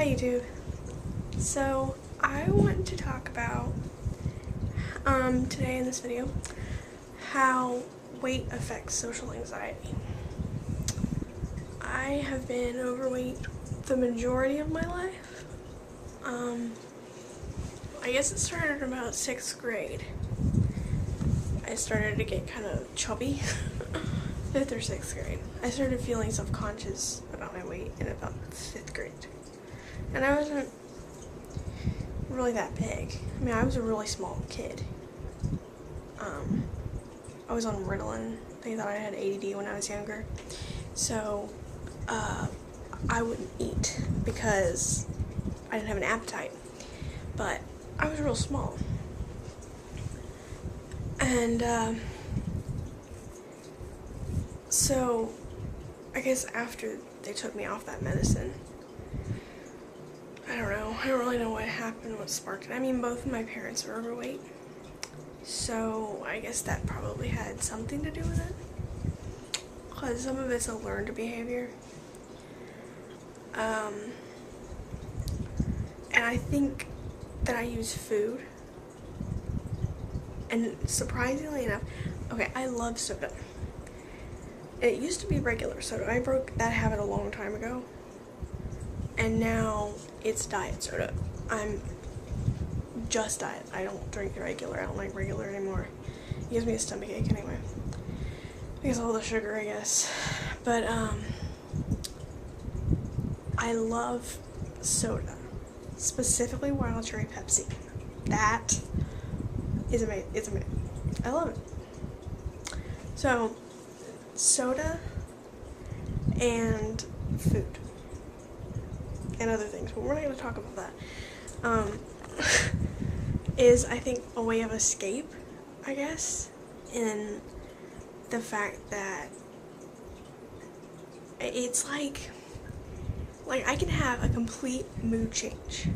Hi YouTube. So I want to talk about today in this video how weight affects social anxiety. I have been overweight the majority of my life. I guess it started in about 6th grade. I started to get kind of chubby. 5th or 6th grade. I started feeling self-conscious about my weight in about 5th grade. And I wasn't really that big. I mean, I was a really small kid. I was on Ritalin. They thought I had ADD when I was younger. So, I wouldn't eat because I didn't have an appetite. But I was real small. And, so, I guess after they took me off that medicine, I don't know. I don't really know what happened, what sparked it. I mean, both of my parents are overweight, so I guess that probably had something to do with it. Because some of it's a learned behavior. And I think that I use food. And surprisingly enough, okay, I love soda. It used to be regular soda. I broke that habit a long time ago. And now it's diet soda. I'm just diet. I don't drink regular. I don't like regular anymore. It gives me a stomachache anyway. Because of all the sugar, I guess. But, I love soda. Specifically Wild Cherry Pepsi. That is amazing. It's amazing. I love it. So, soda and food. And other things, but we're not going to talk about that, is, I think, a way of escape, I guess, in the fact that it's like I can have a complete mood change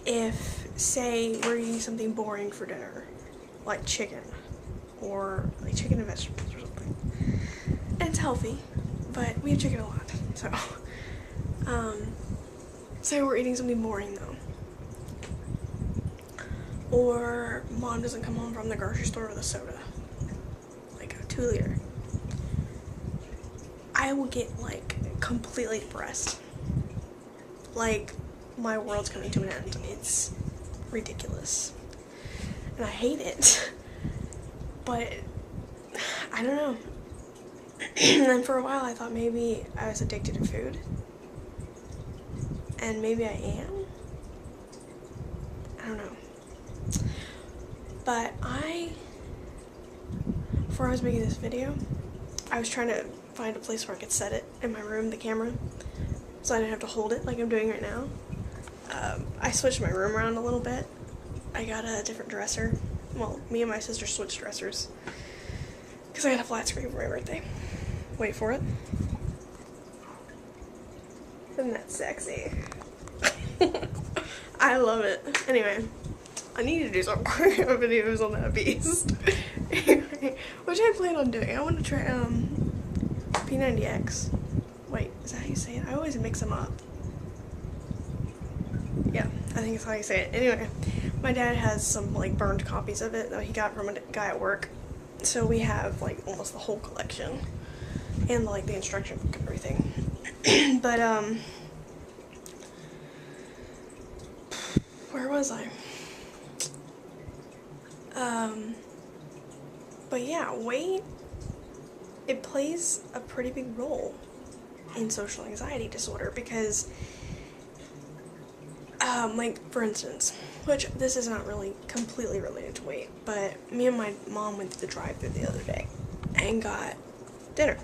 if, say, we're eating something boring for dinner, like chicken, or like chicken and vegetables or something, and it's healthy, but we have chicken a lot, so say we're eating something boring though. Or mom doesn't come home from the grocery store with a soda. Like a 2-liter. I will get like completely depressed. Like my world's coming to an end. It's ridiculous. And I hate it. But I don't know. And for a while I thought maybe I was addicted to food. And maybe I am. I don't know. But before I was making this video, I was trying to find a place where I could set it in my room, the camera, so I didn't have to hold it like I'm doing right now. I switched my room around a little bit. I got a different dresser. Well, me and my sister switched dressers because I got a flat screen for my birthday. Wait for it. Isn't that sexy? I love it. Anyway, I need to do some more videos on that beast. Anyway, which I plan on doing. I want to try P90X. Wait, is that how you say it? I always mix them up. Yeah, I think it's how you say it. Anyway, my dad has some like burned copies of it that he got from a guy at work. So we have like almost the whole collection. And like the instruction book and everything. But where was I? But yeah, weight, it plays a pretty big role in social anxiety disorder because, like, for instance, which this is not really completely related to weight, but me and my mom went to the drive-thru the other day and got dinner.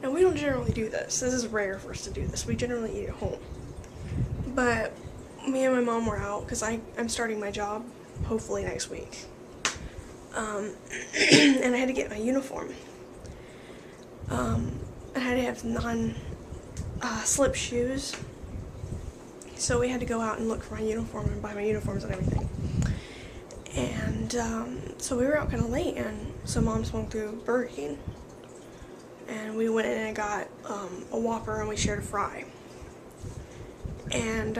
Now, we don't generally do this. This is rare for us to do this. We generally eat at home. But me and my mom were out because I'm starting my job hopefully next week. And I had to get my uniform. I had to have non-slip shoes. So we had to go out and look for my uniform and buy my uniforms and everything. And so we were out kind of late, and so mom swung through Burger King. And we went in and got a Whopper, and we shared a fry. And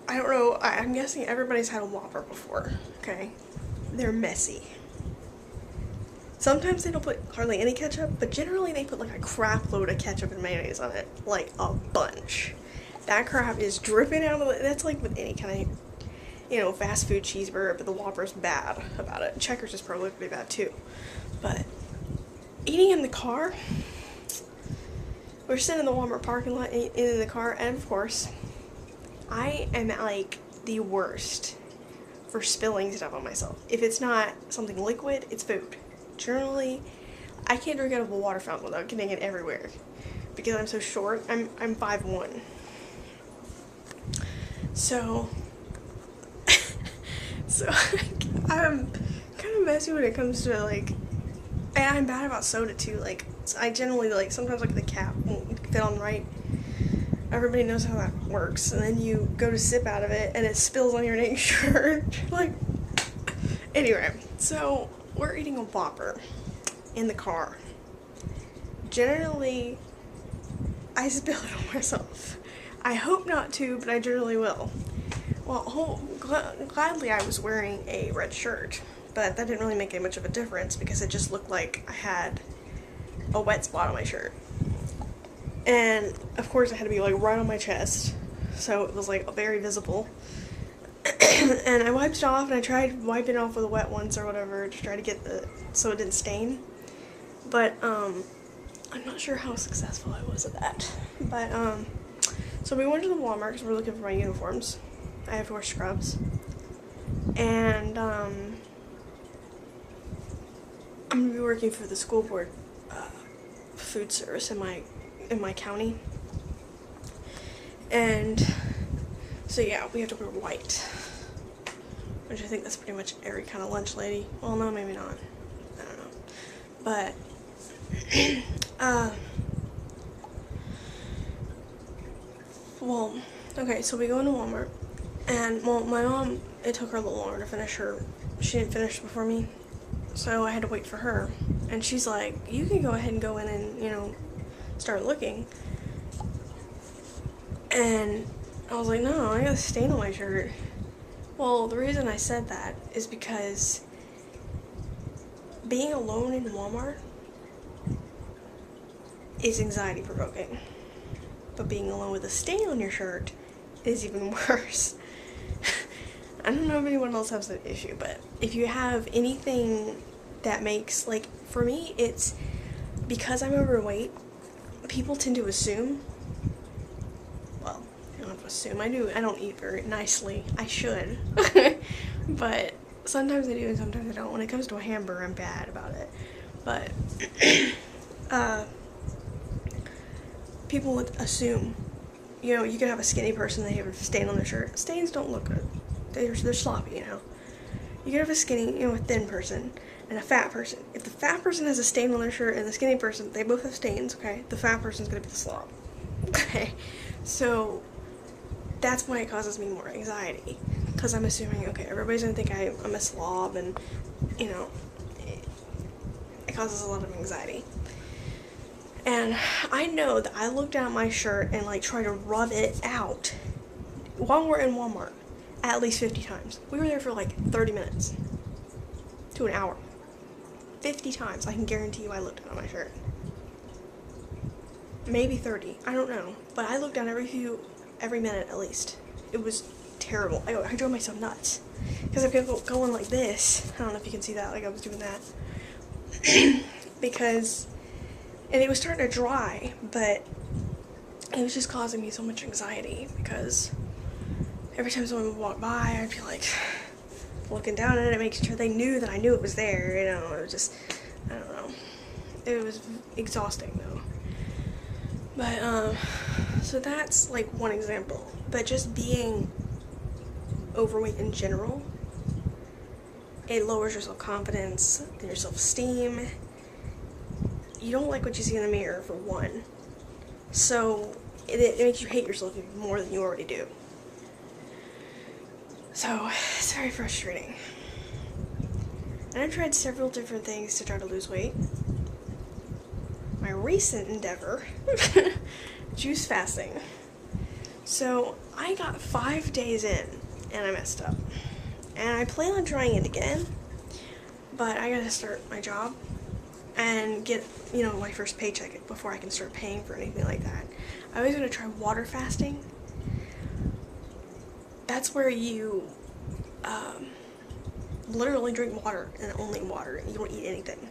I don't know, I'm guessing everybody's had a Whopper before, okay? They're messy. Sometimes they don't put hardly any ketchup, but generally they put like a crap load of ketchup and mayonnaise on it, like a bunch. That crap is dripping out of it. That's like with any kind of, you know, fast food cheeseburger, but the Whopper's bad about it. Checkers is probably pretty bad too. But eating in the car, we're sitting in the Walmart parking lot in the car, and of course, I am like the worst for spilling stuff on myself. If it's not something liquid, it's food. Generally, I can't drink out of a water fountain without getting it everywhere because I'm so short. I'm 5'1". So I'm kind of messy when it comes to like, and I'm bad about soda too. Like, I generally like sometimes like the cap won't fit on right. Everybody knows how that works, and then you go to sip out of it and it spills on your dang shirt. Like, anyway, so we're eating a Whopper in the car. Generally, I spill it on myself. I hope not to, but I generally will. Well, gladly I was wearing a red shirt, but that didn't really make any much of a difference because it just looked like I had a wet spot on my shirt. And of course it had to be like right on my chest, so it was like very visible. And I wiped it off, and I tried wiping it off with the wet ones or whatever to try to get so it didn't stain. But I'm not sure how successful I was at that. But so we went to the Walmart because we're looking for my uniforms. I have to wear scrubs, and I'm gonna be working for the school board food service in my county, and so yeah, we have to wear white, which I think that's pretty much every kind of lunch lady. Well, no, maybe not. I don't know, but well, okay, so we go into Walmart, and well, my mom, it took her a little longer to finish she didn't finish before me, so I had to wait for her, and she's like, you can go ahead and go in and, you know, start looking. And I was like, no, I got a stain on my shirt. Well, the reason I said that is because being alone in Walmart is anxiety provoking, but being alone with a stain on your shirt is even worse. I don't know if anyone else has that issue, but if you have anything that makes, like, for me, it's because I'm overweight, people tend to assume, well, I don't have to assume, I don't eat very nicely. I should. But sometimes I do and sometimes I don't. When it comes to a hamburger, I'm bad about it. But people would assume, you know, you could have a skinny person, they have a stain on their shirt. Stains don't look good. They're sloppy, you know. You could have a skinny, you know, a thin person and a fat person. If the fat person has a stain on their shirt and the skinny person, they both have stains, okay? The fat person's gonna be the slob. Okay? So that's why it causes me more anxiety. Because I'm assuming, okay, everybody's gonna think I'm a slob, and, you know, it causes a lot of anxiety. And I know that I look down at my shirt and, like, try to rub it out while we're in Walmart at least 50 times. We were there for like 30 minutes to an hour. 50 times, I can guarantee you I looked down at my shirt. Maybe 30, I don't know. But I looked down every minute at least. It was terrible. I drove myself nuts. Because I kept going like this. I don't know if you can see that, like I was doing that. Because, and it was starting to dry, but it was just causing me so much anxiety because every time someone would walk by, I'd be like looking down at it, making sure they knew that I knew it was there, you know. It was just, I don't know. It was exhausting though. But, so that's like one example. But just being overweight in general, it lowers your self-confidence and your self-esteem. You don't like what you see in the mirror, for one. So it makes you hate yourself even more than you already do. So it's very frustrating. And I've tried several different things to try to lose weight. My recent endeavor, juice fasting. So I got 5 days in and I messed up. And I plan on trying it again, but I gotta start my job and get, my first paycheck before I can start paying for anything like that. I was gonna try water fasting. That's where you literally drink water and only water, and you don't eat anything.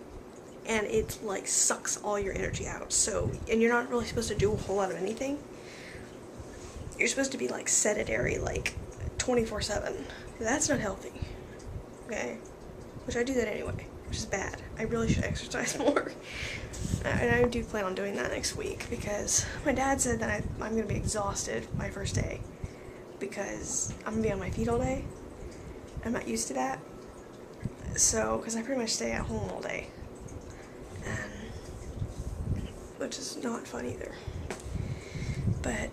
And it like sucks all your energy out. So, and you're not really supposed to do a whole lot of anything. You're supposed to be like sedentary, like 24/7. That's not healthy. Okay? Which I do that anyway, which is bad. I really should exercise more. And I do plan on doing that next week because my dad said that I'm going to be exhausted my first day because I'm going to be on my feet all day. I'm not used to that. So, because I pretty much stay at home all day. And, which is not fun either. But,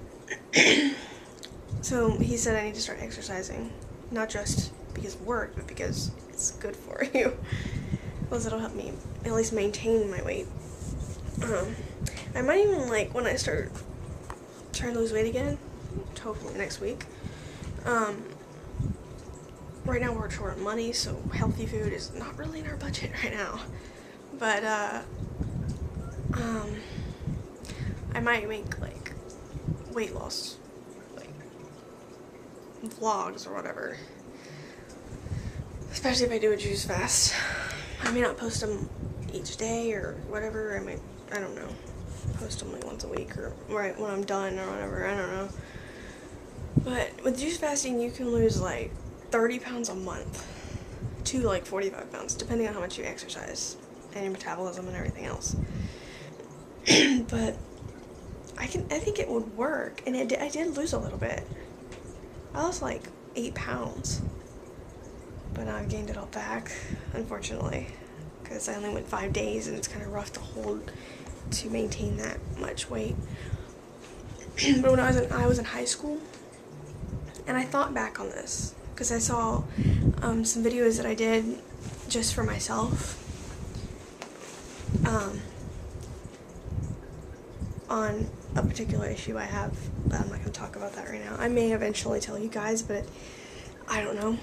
so he said I need to start exercising. Not just because of work, but because it's good for you. Because it'll help me at least maintain my weight. I might even, like, when I start trying to lose weight again, hopefully next week, right now we're short on money, so healthy food is not really in our budget right now. But, I might make, like, weight loss, like, vlogs or whatever. Especially if I do a juice fast. I may not post them each day or whatever. I don't know, post them like once a week or right when I'm done or whatever. I don't know. But with juice fasting, you can lose like 30 pounds a month to like 45 pounds, depending on how much you exercise and your metabolism and everything else. But I think it would work, and I did lose a little bit. I lost like 8 pounds, but now I've gained it all back, unfortunately, because I only went 5 days, and it's kind of rough to maintain that much weight. But when I was in high school, and I thought back on this, because I saw some videos that I did just for myself on a particular issue I have, but I'm not going to talk about that right now. I may eventually tell you guys, but I don't know.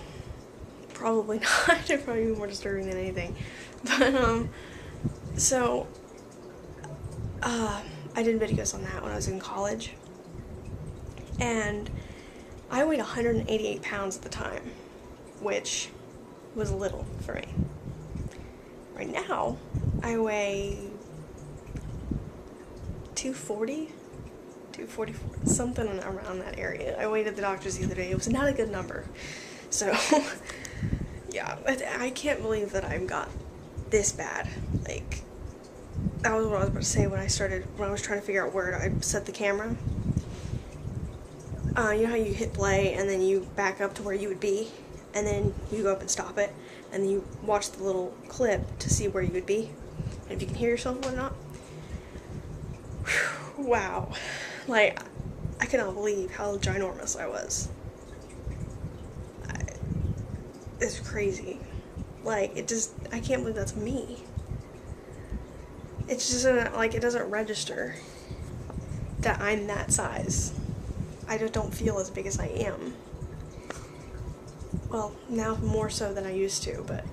Probably not. It'd probably be more disturbing than anything. But, so, I did videos on that when I was in college, and I weighed 188 pounds at the time, which was little for me. Right now, I weigh 244, something around that area. I weighed at the doctor's the other day. It was not a good number. So, yeah, I can't believe that I've got this bad. Like, that was what I was about to say when I was trying to figure out where I set the camera. You know how you hit play and then you back up to where you would be, and then you go up and stop it, and then you watch the little clip to see where you would be, and if you can hear yourself and whatnot. Whew, wow. Like, I cannot believe how ginormous I was. It's crazy. Like, I can't believe that's me. It's just, like, it doesn't register that I'm that size. I just don't feel as big as I am. Well, now more so than I used to, but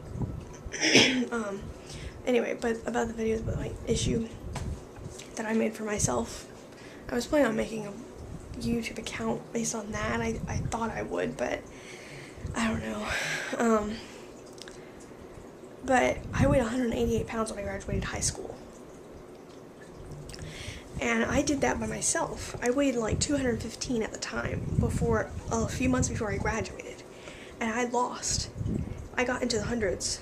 anyway, but about the videos, about my issue that I made for myself, I was planning on making a YouTube account based on that. I thought I would, but I don't know. But I weighed 188 pounds when I graduated high school. And I did that by myself. I weighed like 215 at the time, a few months before I graduated. And I lost. I got into the hundreds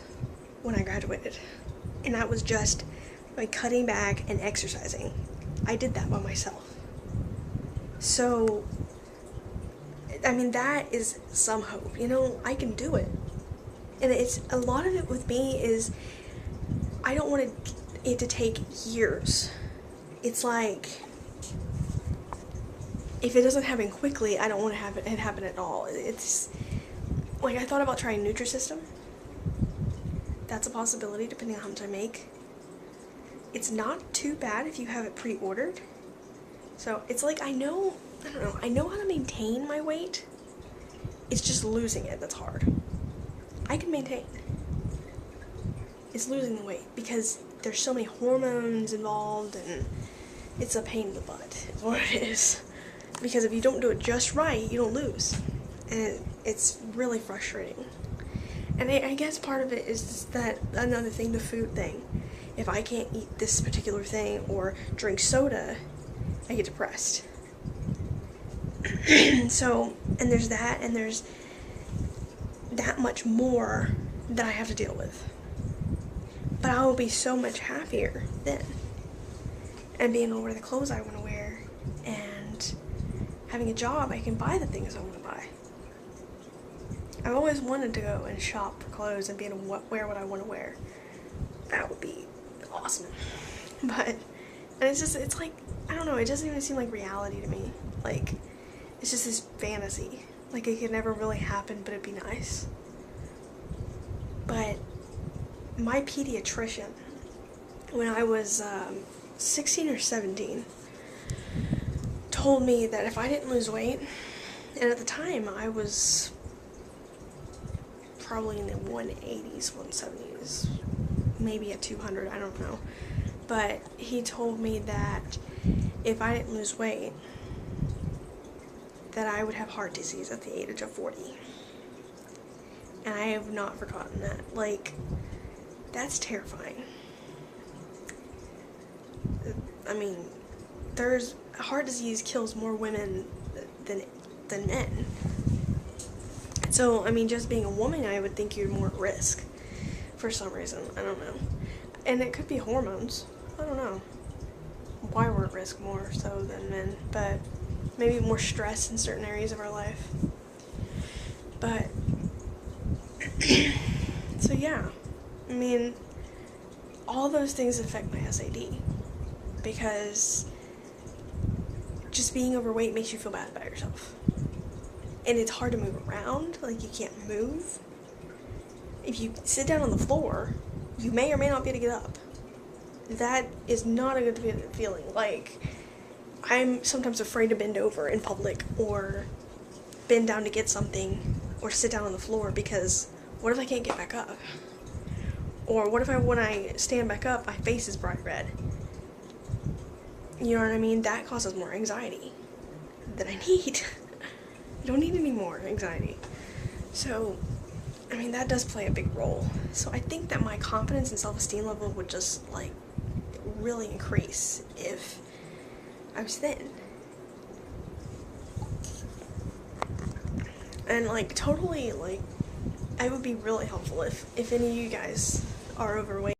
when I graduated. And that was just by cutting back and exercising. I did that by myself. So, I mean, that is some hope. I can do it. And it's a lot of it with me is I don't want it to take years. It's like, if it doesn't happen quickly, I don't want to have it happen at all. It's like, I thought about trying Nutrisystem. That's a possibility, depending on how much I make. it's not too bad if you have it pre-ordered. So it's like, I know how to maintain my weight. It's just losing it that's hard. I can maintain. It's losing the weight because there's so many hormones involved, and it's a pain in the butt is what it is. Because if you don't do it just right, you don't lose. And it's really frustrating. And I guess part of it is that another thing, the food thing. If I can't eat this particular thing or drink soda, I get depressed. So, and there's that, and there's that much more that I have to deal with. But I will be so much happier then. And being able to wear the clothes I want to wear, and having a job, I can buy the things I want to buy. I've always wanted to go and shop for clothes and be able to wear what I want to wear. That would be awesome. But, and it's like, I don't know, it doesn't even seem like reality to me. Like, it's just this fantasy. Like, it could never really happen, but it'd be nice. But my pediatrician, when I was 16 or 17, told me that if I didn't lose weight, and at the time I was probably in the 180s, 170s, maybe at 200, I don't know. But he told me that if I didn't lose weight, that I would have heart disease at the age of 40. And I have not forgotten that. Like, that's terrifying. I mean, heart disease kills more women than men. So, I mean, just being a woman, I would think you're more at risk for some reason. I don't know. And it could be hormones. I don't know why we're at risk more so than men, but maybe more stress in certain areas of our life. But, so yeah, I mean, all those things affect my S.A.D. because just being overweight makes you feel bad about yourself. And it's hard to move around, like you can't move. If you sit down on the floor, you may or may not be able to get up. That is not a good feeling. Like, I'm sometimes afraid to bend over in public or bend down to get something or sit down on the floor because what if I can't get back up? Or what if when I stand back up, my face is bright red? You know what I mean? That causes more anxiety that I need. You don't need any more anxiety. So, I mean, that does play a big role. So I think that my confidence and self-esteem level would just, like, really increase if I was thin. And, like, totally, like, it would be really helpful if any of you guys are overweight.